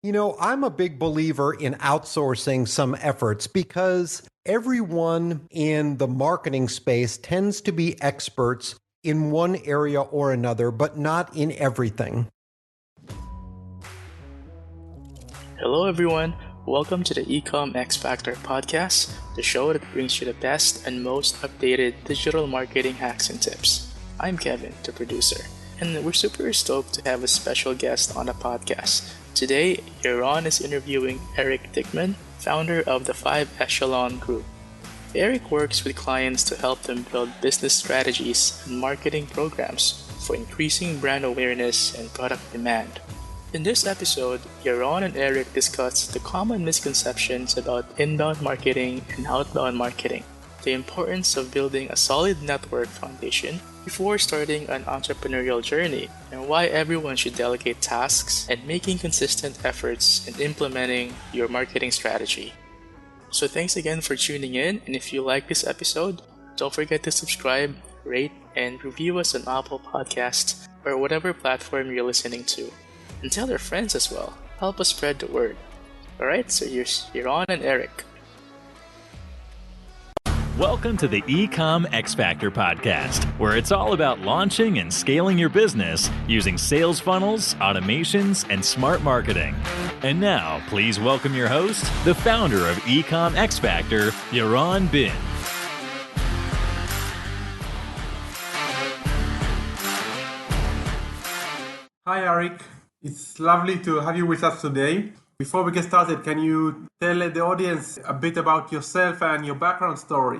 I'm a big believer in outsourcing some efforts because everyone in the marketing space tends to be experts in one area or another, but not in everything. Hello everyone, welcome to the EcomXFactor podcast, the show that brings you the best and most updated digital marketing hacks and tips. I'm Kevin, the producer, and we're super stoked to have a special guest on the podcast. Today, Yaron is interviewing Eric Dickman, founder of the 5 Echelon Group. Eric works with clients to help them build business strategies and marketing programs for increasing brand awareness and product demand. In this episode, Yaron and Eric discuss the common misconceptions about inbound marketing and outbound marketing, the importance of building a solid network foundation before starting an entrepreneurial journey, and why everyone should delegate tasks and making consistent efforts in implementing your marketing strategy. So thanks again for tuning in, and if you like this episode, don't forget to subscribe, rate, and review us on Apple Podcasts or whatever platform you're listening to. And tell your friends as well. Help us spread the word. Alright, so here's Yaron and Eric. Welcome to the EcomXFactor podcast, where it's all about launching and scaling your business using sales funnels, automations, and smart marketing. And now, please welcome your host, the founder of EcomXFactor, Yaron Bin. Hi, Eric. It's lovely to have you with us today. Before we get started, can you tell the audience a bit about yourself and your background story?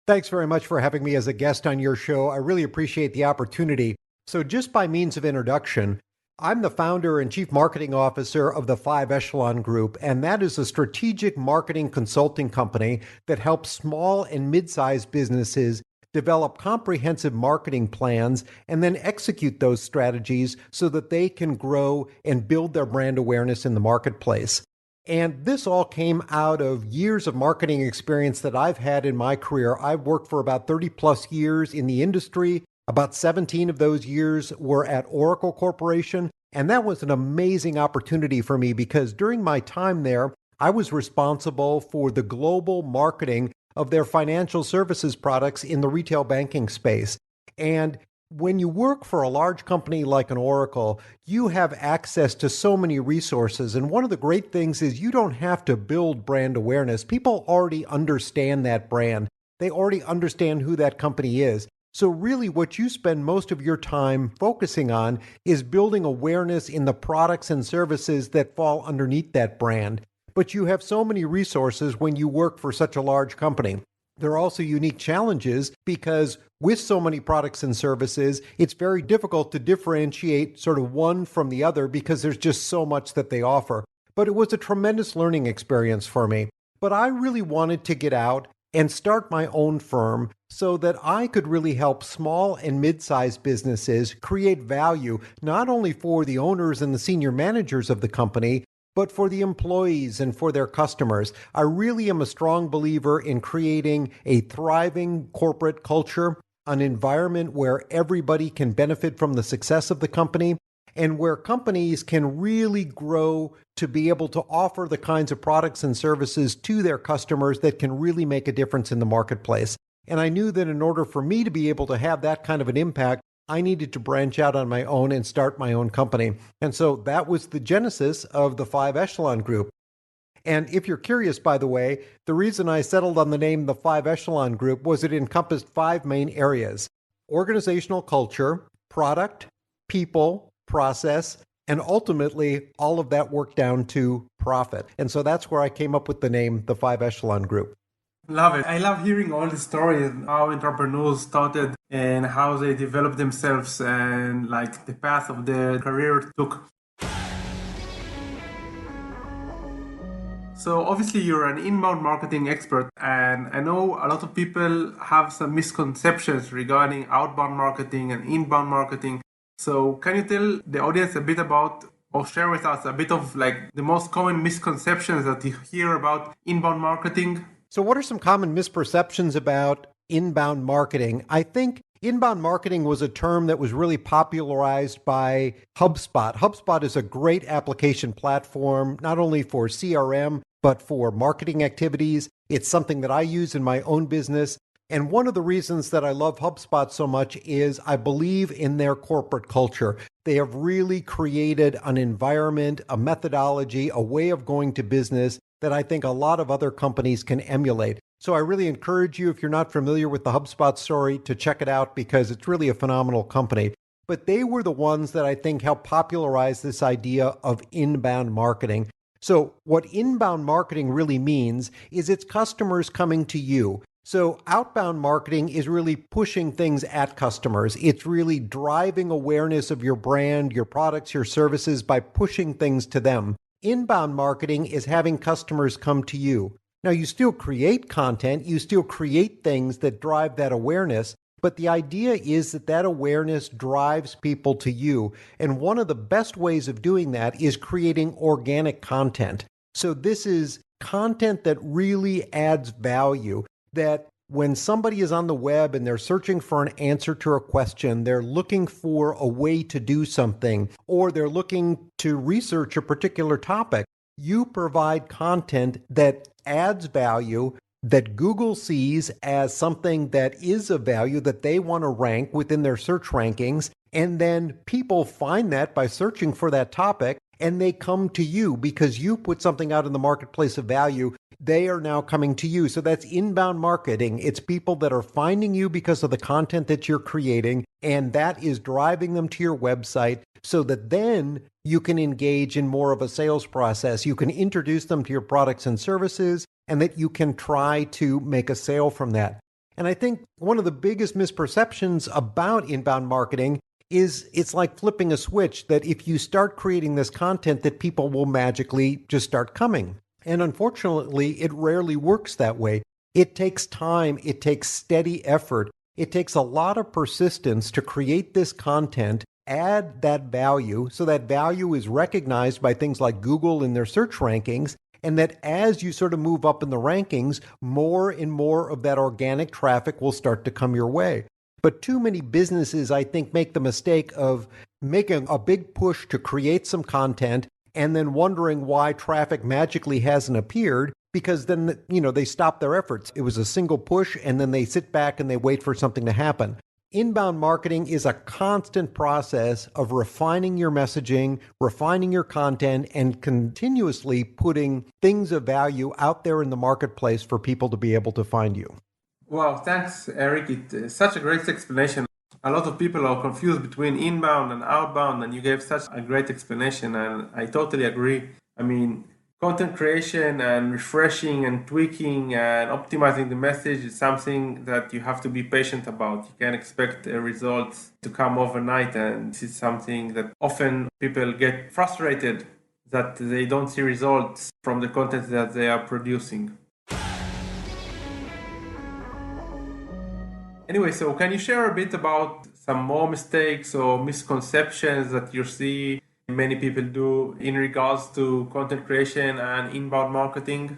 Thanks very much for having me as a guest on your show. I really appreciate the opportunity. So just by means of introduction, I'm the founder and chief marketing officer of the 5 Echelon Group, and that is a strategic marketing consulting company that helps small and mid-sized businesses develop comprehensive marketing plans and then execute those strategies so that they can grow and build their brand awareness in the marketplace. And this all came out of years of marketing experience that I've had in my career. I've worked for about 30 plus years in the industry. About 17 of those years were at Oracle Corporation. And that was an amazing opportunity for me because during my time there, I was responsible for the global marketing of their financial services products in the retail banking space. And when you work for a large company like an Oracle, you have access to so many resources. And one of the great things is you don't have to build brand awareness. People already understand that brand. They already understand who that company is. So really what you spend most of your time focusing on is building awareness in the products and services that fall underneath that brand. But you have so many resources when you work for such a large company. There are also unique challenges because with so many products and services, it's very difficult to differentiate sort of one from the other because there's just so much that they offer. But it was a tremendous learning experience for me. But I really wanted to get out and start my own firm so that I could really help small and mid-sized businesses create value, not only for the owners and the senior managers of the company, but for the employees and for their customers. I really am a strong believer in creating a thriving corporate culture, an environment where everybody can benefit from the success of the company, and where companies can really grow to be able to offer the kinds of products and services to their customers that can really make a difference in the marketplace. And I knew that in order for me to be able to have that kind of an impact, I needed to branch out on my own and start my own company. And so that was the genesis of the 5 Echelon Group. And if you're curious, by the way, the reason I settled on the name the 5 Echelon Group was it encompassed 5 main areas: organizational culture, product, people, process, and ultimately all of that worked down to profit. And so that's where I came up with the name the 5 Echelon Group. Love it. I love hearing all the stories, how entrepreneurs started and how they developed themselves and like the path of their career took. So obviously you're an inbound marketing expert, and I know a lot of people have some misconceptions regarding outbound marketing and inbound marketing. So can you tell the audience a bit about, or share with us a bit of like the most common misconceptions that you hear about inbound marketing? So what are some common misperceptions about inbound marketing? I think Inbound marketing was a term that was really popularized by HubSpot. HubSpot is a great application platform, not only for CRM, but for marketing activities. It's something that I use in my own business. And one of the reasons that I love HubSpot so much is I believe in their corporate culture. They have really created an environment, a methodology, a way of going to business that I think a lot of other companies can emulate. So I really encourage you, if you're not familiar with the HubSpot story, to check it out because it's really a phenomenal company. But they were the ones that I think helped popularize this idea of inbound marketing. So what inbound marketing really means is it's customers coming to you. So outbound marketing is really pushing things at customers. It's really driving awareness of your brand, your products, your services by pushing things to them. Inbound marketing is having customers come to you. Now, you still create content, you still create things that drive that awareness, but the idea is that that awareness drives people to you. And one of the best ways of doing that is creating organic content. So this is content that really adds value, that when somebody is on the web and they're searching for an answer to a question, they're looking for a way to do something, or they're looking to research a particular topic, you provide content that adds value, that Google sees as something that is of value that they want to rank within their search rankings. And then people find that by searching for that topic, and they come to you because you put something out in the marketplace of value. They are now coming to you. So that's inbound marketing. It's people that are finding you because of the content that you're creating, and that is driving them to your website so that then you can engage in more of a sales process. You can introduce them to your products and services, and that you can try to make a sale from that. And I think one of the biggest misperceptions about inbound marketing is it's like flipping a switch, that if you start creating this content, that people will magically just start coming. And unfortunately, it rarely works that way. It takes time. It takes steady effort. It takes a lot of persistence to create this content, add that value, so that value is recognized by things like Google in their search rankings, and that as you sort of move up in the rankings, more and more of that organic traffic will start to come your way. But too many businesses, I think, make the mistake of making a big push to create some content and then wondering why traffic magically hasn't appeared, because then, they stop their efforts. It was a single push, and then they sit back and they wait for something to happen. Inbound marketing is a constant process of refining your messaging, refining your content, and continuously putting things of value out there in the marketplace for people to be able to find you. Wow, thanks, Eric. It's such a great explanation. A lot of people are confused between inbound and outbound, and you gave such a great explanation, and I totally agree. I mean, content creation and refreshing and tweaking and optimizing the message is something that you have to be patient about. You can't expect results to come overnight, and this is something that often people get frustrated that they don't see results from the content that they are producing. Anyway, so can you share a bit about some more mistakes or misconceptions that you see many people do in regards to content creation and inbound marketing?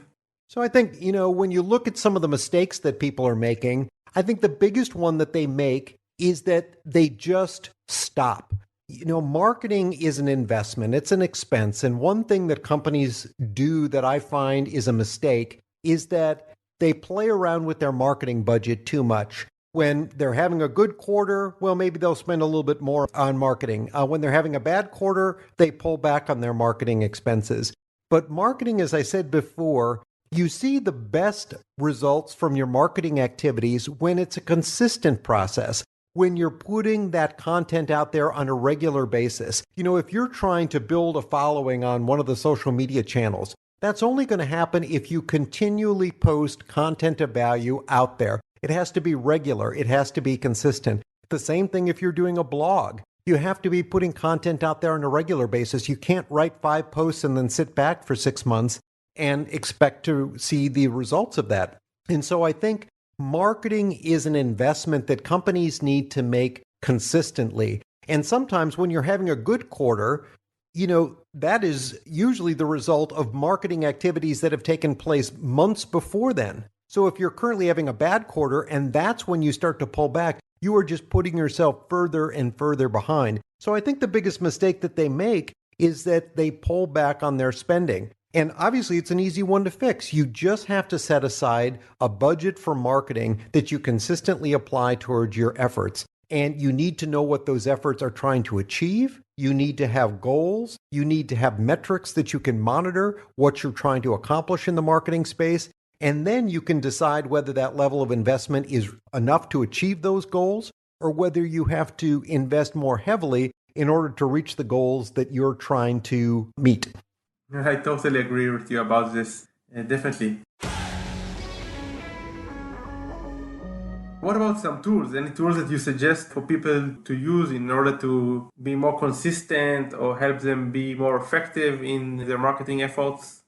So I think, when you look at some of the mistakes that people are making, I think the biggest one that they make is that they just stop. Marketing is an investment. It's an expense. And one thing that companies do that I find is a mistake is that they play around with their marketing budget too much. When they're having a good quarter, well, maybe they'll spend a little bit more on marketing. When they're having a bad quarter, they pull back on their marketing expenses. But marketing, as I said before, you see the best results from your marketing activities when it's a consistent process, when you're putting that content out there on a regular basis. If you're trying to build a following on one of the social media channels, that's only going to happen if you continually post content of value out there. It has to be regular. It has to be consistent. The same thing if you're doing a blog. You have to be putting content out there on a regular basis. You can't write 5 posts and then sit back for 6 months and expect to see the results of that. And so I think marketing is an investment that companies need to make consistently. And sometimes when you're having a good quarter, that is usually the result of marketing activities that have taken place months before then. So if you're currently having a bad quarter and that's when you start to pull back, you are just putting yourself further and further behind. So I think the biggest mistake that they make is that they pull back on their spending. And obviously, it's an easy one to fix. You just have to set aside a budget for marketing that you consistently apply towards your efforts. And you need to know what those efforts are trying to achieve. You need to have goals. You need to have metrics that you can monitor what you're trying to accomplish in the marketing space. And then you can decide whether that level of investment is enough to achieve those goals or whether you have to invest more heavily in order to reach the goals that you're trying to meet. I totally agree with you about this. Definitely. What about some tools? Any tools that you suggest for people to use in order to be more consistent or help them be more effective in their marketing efforts?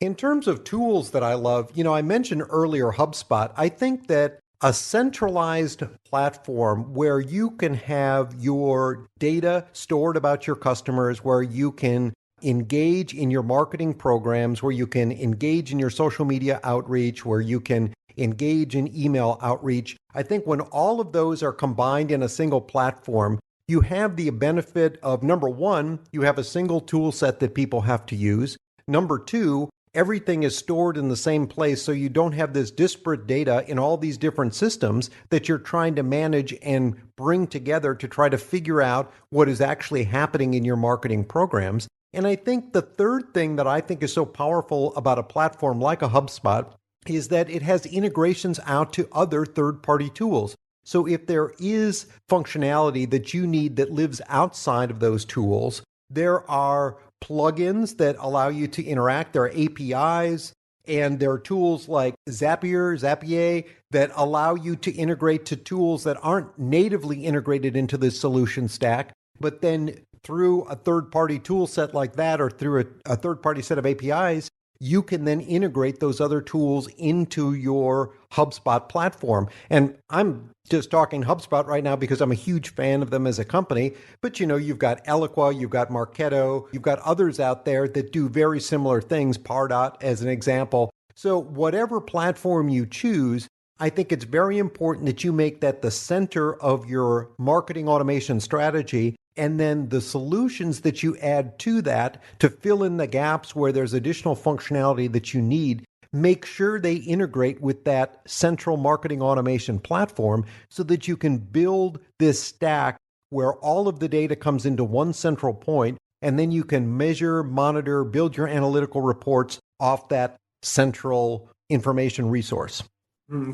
In terms of tools that I love, I mentioned earlier HubSpot. I think that a centralized platform where you can have your data stored about your customers, where you can engage in your marketing programs, where you can engage in your social media outreach, where you can engage in email outreach. I think when all of those are combined in a single platform, you have the benefit of, number one, you have a single tool set that people have to use. Number two, everything is stored in the same place, so you don't have this disparate data in all these different systems that you're trying to manage and bring together to try to figure out what is actually happening in your marketing programs. And I think the third thing that I think is so powerful about a platform like a HubSpot is that it has integrations out to other third-party tools. So if there is functionality that you need that lives outside of those tools, there are plugins that allow you to interact. There are APIs, and there are tools like Zapier that allow you to integrate to tools that aren't natively integrated into the solution stack, but then through a third-party tool set like that or through a third-party set of APIs, you can then integrate those other tools into your HubSpot platform. And I'm just talking HubSpot right now because I'm a huge fan of them as a company. But you've got Eloqua, you've got Marketo, you've got others out there that do very similar things, Pardot as an example. So whatever platform you choose, I think it's very important that you make that the center of your marketing automation strategy, and then the solutions that you add to that to fill in the gaps where there's additional functionality that you need, make sure they integrate with that central marketing automation platform so that you can build this stack where all of the data comes into one central point, and then you can measure, monitor, build your analytical reports off that central information resource.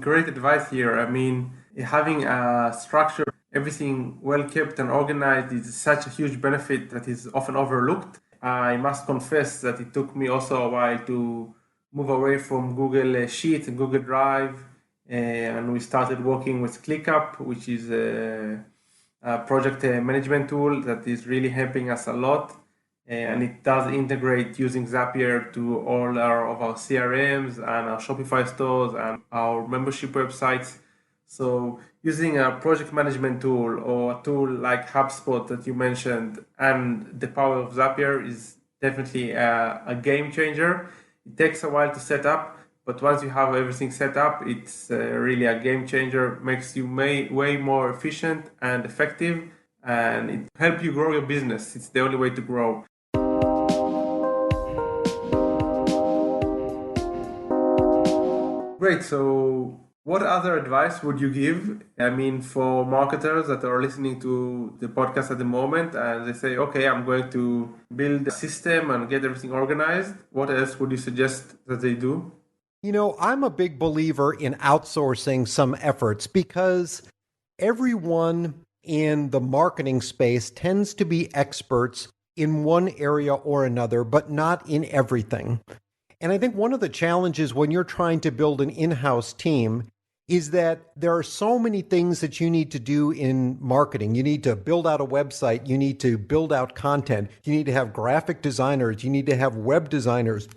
Great advice here. I mean, having a structure, everything well kept and organized is such a huge benefit that is often overlooked. I must confess that it took me also a while to move away from Google Sheets and Google Drive, and we started working with ClickUp, which is a project management tool that is really helping us a lot. And it does integrate using Zapier to all of our CRMs and our Shopify stores and our membership websites. So using a project management tool or a tool like HubSpot that you mentioned and the power of Zapier is definitely a game changer. It takes a while to set up, but once you have everything set up, it's really a game changer, makes you way more efficient and effective, and it helps you grow your business. It's the only way to grow. Great. So what other advice would you give? I mean, for marketers that are listening to the podcast at the moment and they say, okay, I'm going to build a system and get everything organized. What else would you suggest that they do? I'm a big believer in outsourcing some efforts because everyone in the marketing space tends to be experts in one area or another, but not in everything. And I think one of the challenges when you're trying to build an in-house team is that there are so many things that you need to do in marketing. You need to build out a website. You need to build out content. You need to have graphic designers. You need to have web designers.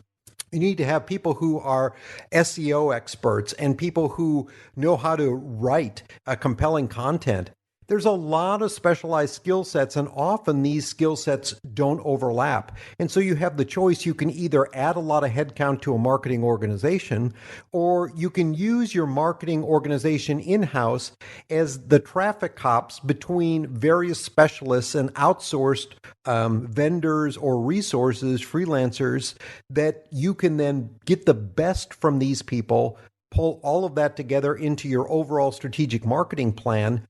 You need to have people who are SEO experts and people who know how to write compelling content. There's a lot of specialized skill sets, and often these skill sets don't overlap. And so you have the choice. You can either add a lot of headcount to a marketing organization, or you can use your marketing organization in-house as the traffic cops between various specialists and outsourced vendors or resources, freelancers, that you can then get the best from these people, pull all of that together into your overall strategic marketing plan.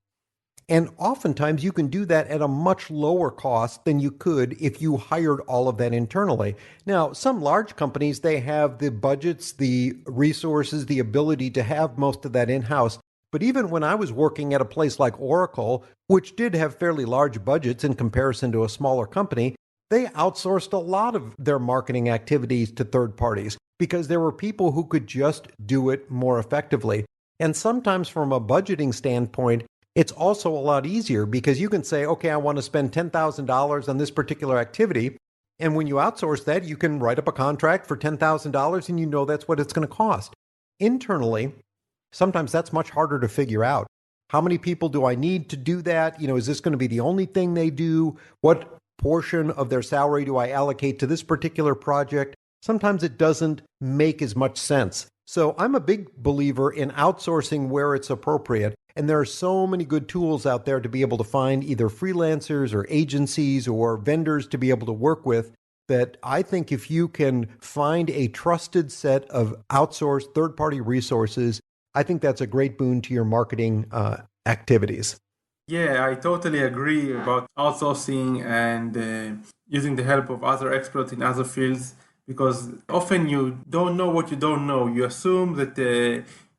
And oftentimes you can do that at a much lower cost than you could if you hired all of that internally. Now, some large companies, they have the budgets, the resources, the ability to have most of that in-house. But even when I was working at a place like Oracle, which did have fairly large budgets in comparison to a smaller company, they outsourced a lot of their marketing activities to third parties because there were people who could just do it more effectively. And sometimes from a budgeting standpoint, it's also a lot easier because you can say, okay, I want to spend $10,000 on this particular activity. And when you outsource that, you can write up a contract for $10,000 and you know that's what it's going to cost. Internally, sometimes that's much harder to figure out. How many people do I need to do that? Is this going to be the only thing they do? What portion of their salary do I allocate to this particular project? Sometimes it doesn't make as much sense. So I'm a big believer in outsourcing where it's appropriate. And there are so many good tools out there to be able to find either freelancers or agencies or vendors to be able to work with, that I think if you can find a trusted set of outsourced third-party resources, I think that's a great boon to your marketing activities. Yeah, I totally agree about outsourcing and using the help of other experts in other fields, because often you don't know what you don't know. You assume that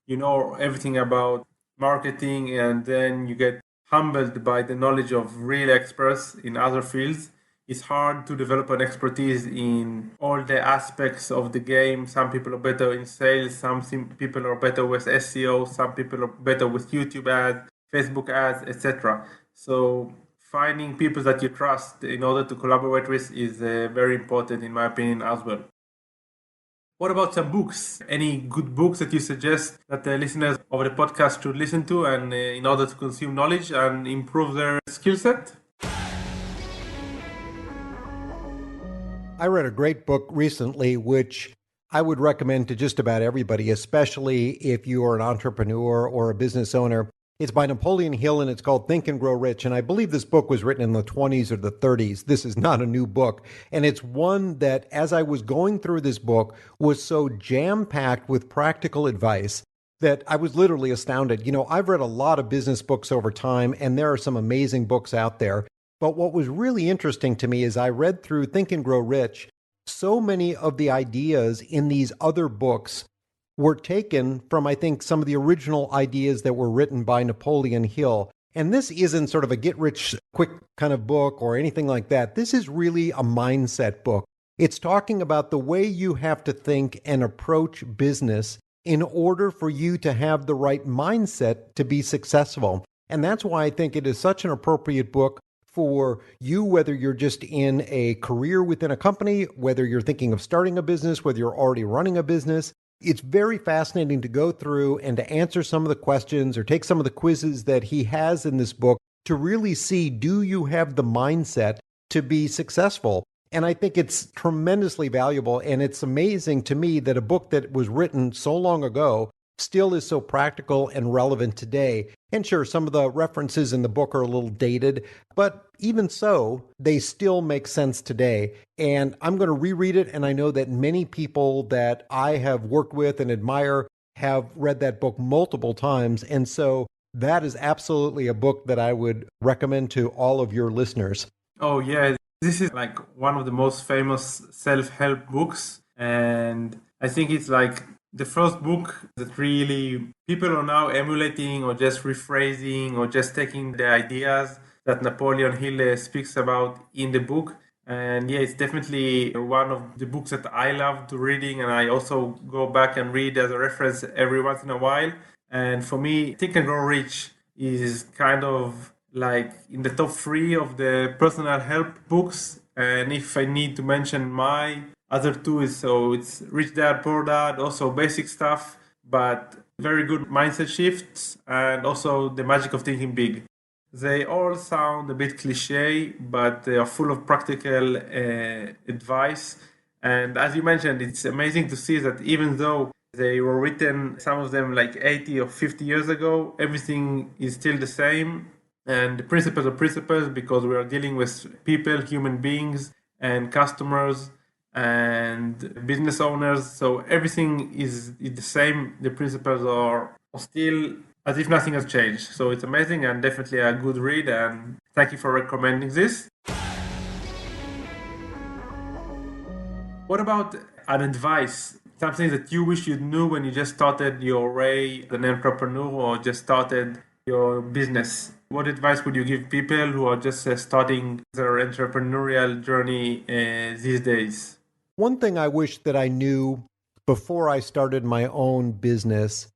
you know everything about marketing, and then you get humbled by the knowledge of real experts in other fields. It's hard to develop an expertise in all the aspects of the game. Some people are better in sales, some people are better with SEO, some people are better with YouTube ads, Facebook ads, etc. So finding people that you trust in order to collaborate with is very important, in my opinion, as well. What about some books? Any good books that you suggest that the listeners of the podcast should listen to, and in order to consume knowledge and improve their skill set? I read a great book recently, which I would recommend to just about everybody, especially if you are an entrepreneur or a business owner. It's by Napoleon Hill, and it's called Think and Grow Rich. And I believe this book was written in the 20s or the 30s. This is not a new book. And it's one that, as I was going through this book, was so jam-packed with practical advice that I was literally astounded. I've read a lot of business books over time, and there are some amazing books out there. But what was really interesting to me is I read through Think and Grow Rich. So many of the ideas in these other books were taken from, I think, some of the original ideas that were written by Napoleon Hill. And this isn't sort of a get-rich-quick kind of book or anything like that. This is really a mindset book. It's talking about the way you have to think and approach business in order for you to have the right mindset to be successful. And that's why I think it is such an appropriate book for you, whether you're just in a career within a company, whether you're thinking of starting a business, whether you're already running a business. It's very fascinating to go through and to answer some of the questions or take some of the quizzes that he has in this book to really see, do you have the mindset to be successful? And I think it's tremendously valuable. And it's amazing to me that a book that was written so long ago still is so practical and relevant today. And sure, some of the references in the book are a little dated, but even so, they still make sense today. And I'm going to reread it, and I know that many people that I have worked with and admire have read that book multiple times. And so that is absolutely a book that I would recommend to all of your listeners. Oh, yeah. This is like one of the most famous self-help books. And I think it's like the first book that really people are now emulating or just rephrasing or just taking the ideas that Napoleon Hill speaks about in the book. And yeah, it's definitely one of the books that I love to reading, and I also go back and read as a reference every once in a while. And for me, Think and Grow Rich is kind of like in the top 3 of the personal help books. And if I need to mention my other 2 it's Rich Dad, Poor Dad, also basic stuff, but very good mindset shifts, and also The Magic of Thinking Big. They all sound a bit cliche, but they are full of practical advice. And as you mentioned, it's amazing to see that even though they were written, some of them like 80 or 50 years ago, everything is still the same. And the principles are principles because we are dealing with people, human beings, and customers and business owners. So everything is the same. The principles are still as if nothing has changed. So it's amazing and definitely a good read. And thank you for recommending this. What about an advice? Something that you wish you knew when you just started your way as an entrepreneur or just started your business? What advice would you give people who are just starting their entrepreneurial journey these days? One thing I wish that I knew before I started my own business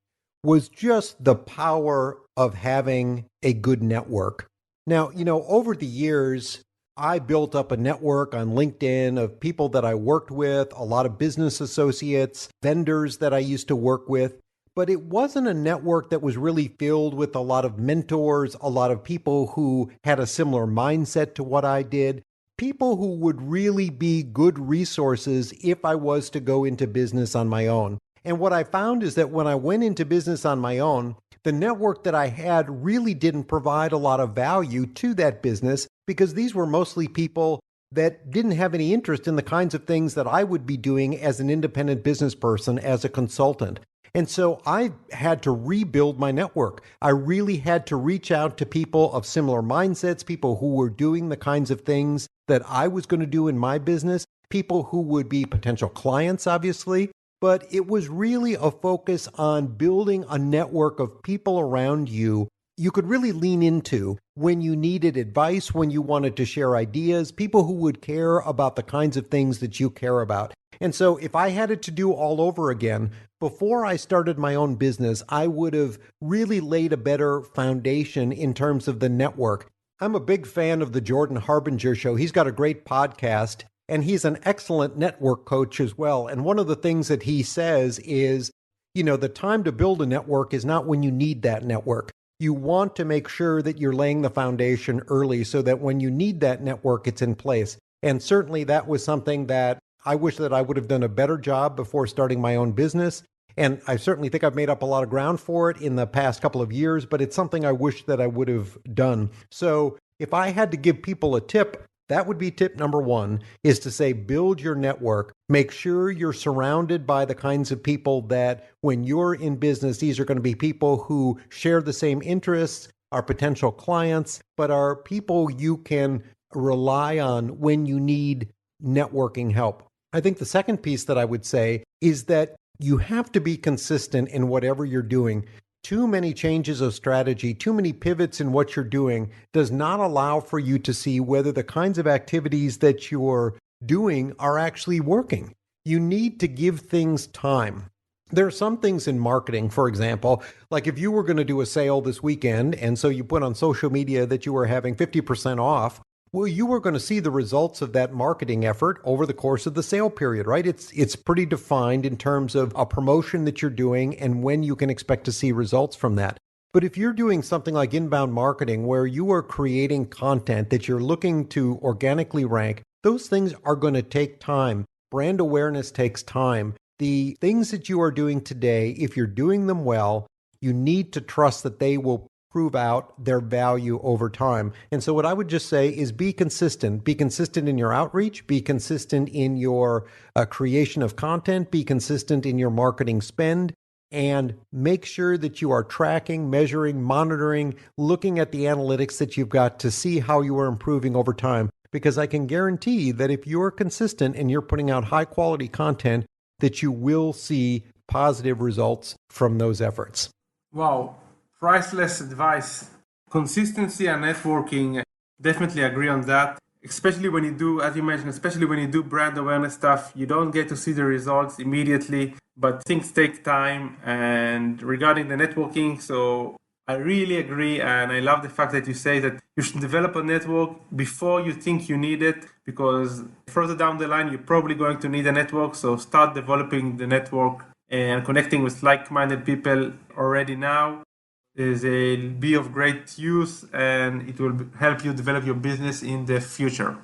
was just the power of having a good network. Now, over the years, I built up a network on LinkedIn of people that I worked with, a lot of business associates, vendors that I used to work with, but it wasn't a network that was really filled with a lot of mentors, a lot of people who had a similar mindset to what I did, people who would really be good resources if I was to go into business on my own. And what I found is that when I went into business on my own, the network that I had really didn't provide a lot of value to that business because these were mostly people that didn't have any interest in the kinds of things that I would be doing as an independent business person, as a consultant. And so I had to rebuild my network. I really had to reach out to people of similar mindsets, people who were doing the kinds of things that I was going to do in my business, people who would be potential clients, obviously. But it was really a focus on building a network of people around you could really lean into when you needed advice, when you wanted to share ideas, people who would care about the kinds of things that you care about. And so if I had it to do all over again, before I started my own business, I would have really laid a better foundation in terms of the network. I'm a big fan of the Jordan Harbinger show. He's got a great podcast. And he's an excellent network coach as well. And one of the things that he says is, the time to build a network is not when you need that network. You want to make sure that you're laying the foundation early so that when you need that network, it's in place. And certainly that was something that I wish that I would have done a better job before starting my own business. And I certainly think I've made up a lot of ground for it in the past couple of years, but it's something I wish that I would have done. So if I had to give people a tip, that would be tip number one, is to say, build your network. Make sure you're surrounded by the kinds of people that when you're in business, these are going to be people who share the same interests, are potential clients, but are people you can rely on when you need networking help. I think the second piece that I would say is that you have to be consistent in whatever you're doing. Too many changes of strategy, too many pivots in what you're doing does not allow for you to see whether the kinds of activities that you're doing are actually working. You need to give things time. There are some things in marketing, for example, like if you were going to do a sale this weekend, and so you put on social media that you were having 50% off, well, you were going to see the results of that marketing effort over the course of the sale period, right? It's pretty defined in terms of a promotion that you're doing and when you can expect to see results from that. But if you're doing something like inbound marketing where you are creating content that you're looking to organically rank, those things are going to take time. Brand awareness takes time. The things that you are doing today, if you're doing them well, you need to trust that they will prove out their value over time. And so what I would just say is be consistent. Be consistent in your outreach. Be consistent in your creation of content. Be consistent in your marketing spend. And make sure that you are tracking, measuring, monitoring, looking at the analytics that you've got to see how you are improving over time. Because I can guarantee that if you're consistent and you're putting out high quality content, that you will see positive results from those efforts. Wow. Priceless advice. Consistency and networking, definitely agree on that. Especially when you do, as you mentioned, especially when you do brand awareness stuff, you don't get to see the results immediately, but things take time. And regarding the networking, so I really agree. And I love the fact that you say that you should develop a network before you think you need it, because further down the line, you're probably going to need a network. So start developing the network and connecting with like-minded people already now. they'll be of great use and it will help you develop your business in the future.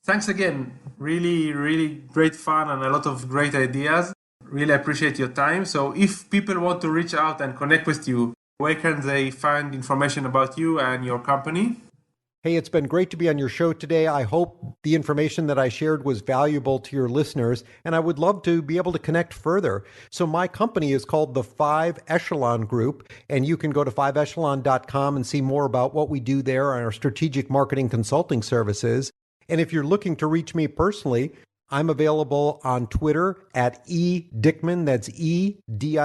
Thanks again. Really, really great fun and a lot of great ideas. Really appreciate your time. So if people want to reach out and connect with you, where can they find information about you and your company? Hey, it's been great to be on your show today. I hope the information that I shared was valuable to your listeners, and I would love to be able to connect further. So my company is called the 5 Echelon Group, and you can go to 5echelon.com and see more about what we do there on our strategic marketing consulting services. And if you're looking to reach me personally, I'm available on Twitter at @edickmann. That's EDICKMANN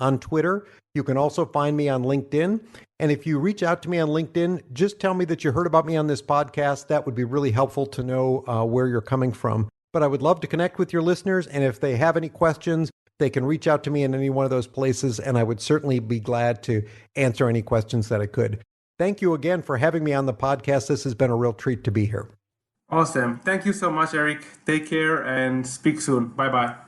on Twitter. You can also find me on LinkedIn. And if you reach out to me on LinkedIn, just tell me that you heard about me on this podcast. That would be really helpful to know where you're coming from. But I would love to connect with your listeners. And if they have any questions, they can reach out to me in any one of those places. And I would certainly be glad to answer any questions that I could. Thank you again for having me on the podcast. This has been a real treat to be here. Awesome. Thank you so much, Eric. Take care and speak soon. Bye-bye.